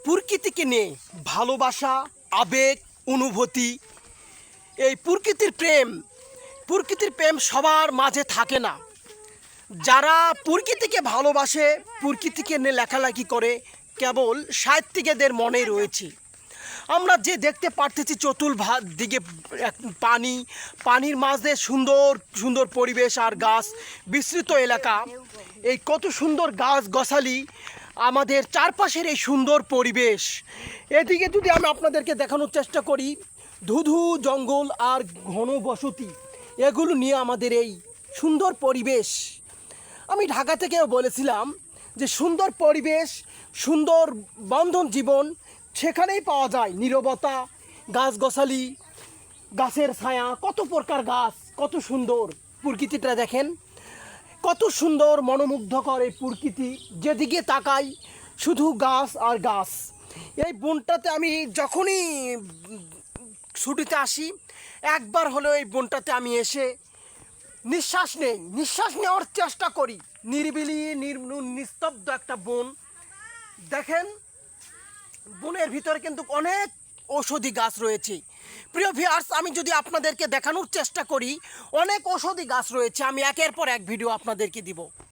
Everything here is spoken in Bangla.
প্রকৃতিকে নিয়ে ভালোবাসা, আবেগ, অনুভূতি, এই প্রকৃতির প্রেম সবার মাঝে থাকে না। যারা প্রকৃতিকে ভালোবাসে, প্রকৃতিকে নিয়ে লেখালেখি করে, কেবল সাহিত্যিকদের মনে রয়েছে। আমরা যে দেখতে পারতেছি দিকে পানির মাঝে সুন্দর সুন্দর পরিবেশ আর গাছ, বিস্তৃত এলাকা, এই কত সুন্দর গাছ গছালি, আমাদের চারপাশের এই সুন্দর পরিবেশ। এদিকে যদি আমি আপনাদেরকে দেখানোর চেষ্টা করি, ধুধু জঙ্গল আর ঘন বসতি, এগুলো নিয়ে আমাদের এই সুন্দর পরিবেশ। আমি ঢাকা থেকেও বলেছিলাম যে সুন্দর পরিবেশ, সুন্দর বন্ধন জীবন সেখানেই পাওয়া যায়। নীরবতা, গাছগাছালি, গাছের ছায়া, কত প্রকার গাছ, কত সুন্দর প্রকৃতিটা দেখেন, কত সুন্দর মনোমুগ্ধকর এই প্রকৃতি। যেদিকে তাকাই শুধু গাছ আর গাছ। এই বনটাতে আমি যখনই ছুটিতে আসি, একবার হলেও এই বনটাতে আমি এসে নিঃশ্বাস নেওয়ার চেষ্টা করি। নিরিবিলি নিস্তব্ধ একটা বন দেখেন। বনের ভিতরে কিন্তু অনেক ঔষধি গাছ রয়েছে। প্রিয় ভিউয়ার্স, আমি যদি আপনাদেরকে দেখানোর চেষ্টা করি, অনেক ঔষধি গাছ রয়েছে। আমি একের পর এক ভিডিও আপনাদেরকে দিব।